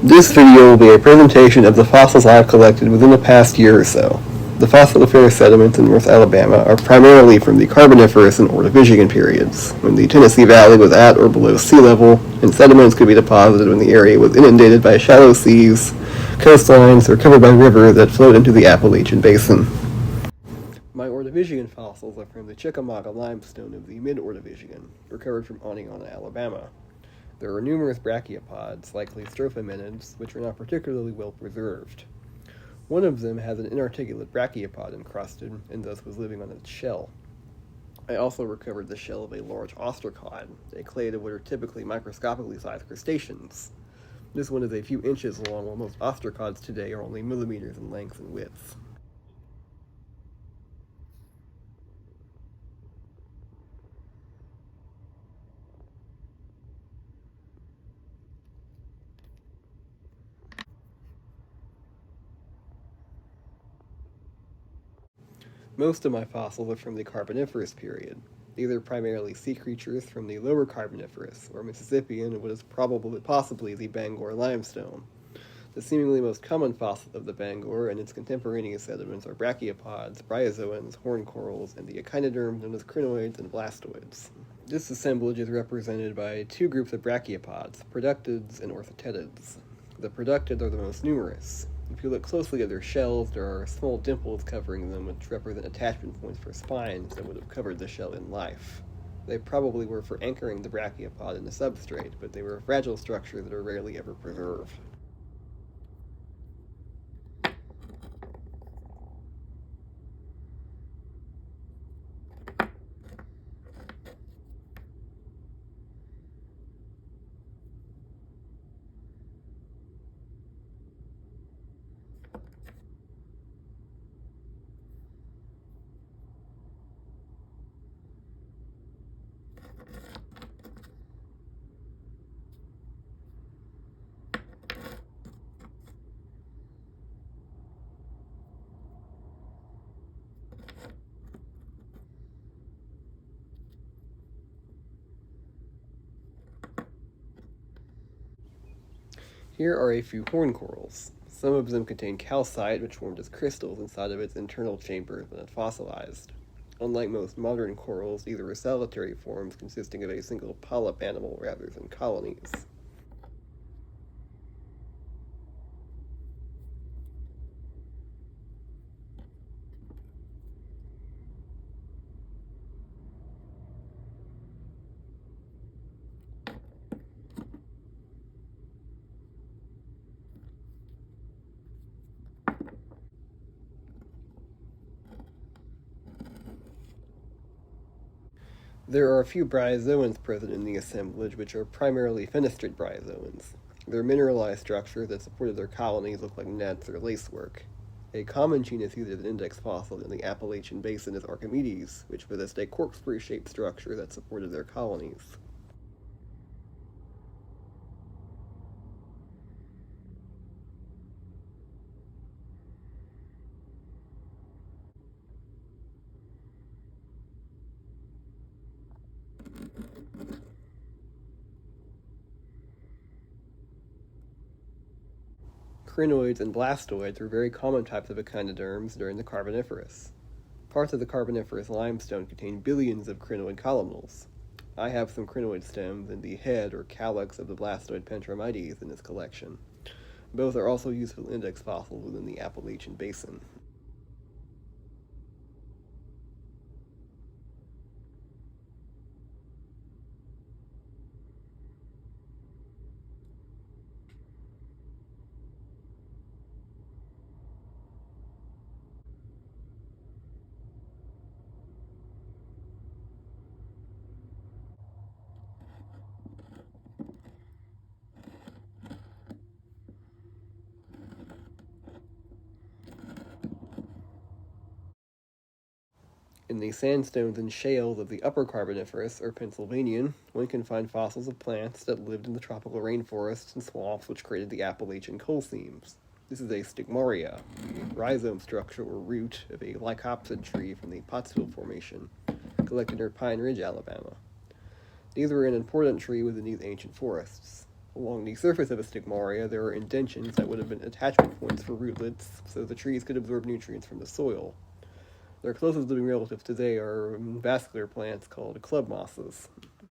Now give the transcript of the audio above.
This video will be a presentation of the fossils I have collected within the past year or so. The fossiliferous sediments in North Alabama are primarily from the Carboniferous and Ordovician periods, when the Tennessee Valley was at or below sea level, and sediments could be deposited when the area was inundated by shallow seas, coastlines, or covered by rivers that flowed into the Appalachian Basin. My Ordovician fossils are from the Chickamauga limestone of the Mid-Ordovician, recovered from Oneonta, Alabama. There are numerous brachiopods, likely strophominids, which are not particularly well preserved. One of them has an inarticulate brachiopod encrusted, and thus was living on its shell. I also recovered the shell of a large ostracod, a clade of what are typically microscopically sized crustaceans. This one is a few inches long, while most ostracods today are only millimeters in length and width. Most of my fossils are from the Carboniferous period. These are primarily sea creatures from the lower Carboniferous, or Mississippian, and what is possibly the Bangor limestone. The seemingly most common fossil of the Bangor and its contemporaneous sediments are brachiopods, bryozoans, horn corals, and the echinoderms known as crinoids and blastoids. This assemblage is represented by two groups of brachiopods, productids and orthotetids. The productids are the most numerous. If you look closely at their shells, there are small dimples covering them which represent attachment points for spines that would have covered the shell in life. They probably were for anchoring the brachiopod in the substrate, but they were fragile structures that are rarely ever preserved. Here are a few horn corals. Some of them contain calcite, which formed as crystals inside of its internal chambers when it fossilized. Unlike most modern corals, these are solitary forms consisting of a single polyp animal rather than colonies. There are a few bryozoans present in the assemblage, which are primarily fenestrate bryozoans. Their mineralized structure that supported their colonies look like nets or lacework. A common genus used as an index fossil in the Appalachian Basin is Archimedes, which possessed a corkscrew-shaped structure that supported their colonies. Crinoids and blastoids were very common types of echinoderms during the Carboniferous. Parts of the Carboniferous limestone contain billions of crinoid columnals. I have some crinoid stems in the head or calyx of the blastoid Pentramydes in this collection. Both are also useful index fossils within the Appalachian Basin. In the sandstones and shales of the Upper Carboniferous, or Pennsylvanian, one can find fossils of plants that lived in the tropical rainforests and swamps which created the Appalachian coal seams. This is a stigmaria, a rhizome structure or root of a lycopsid tree from the Pottsville Formation, collected near Pine Ridge, Alabama. These were an important tree within these ancient forests. Along the surface of a stigmaria, there are indentions that would have been attachment points for rootlets, so the trees could absorb nutrients from the soil. Their closest living relatives today are vascular plants called club mosses.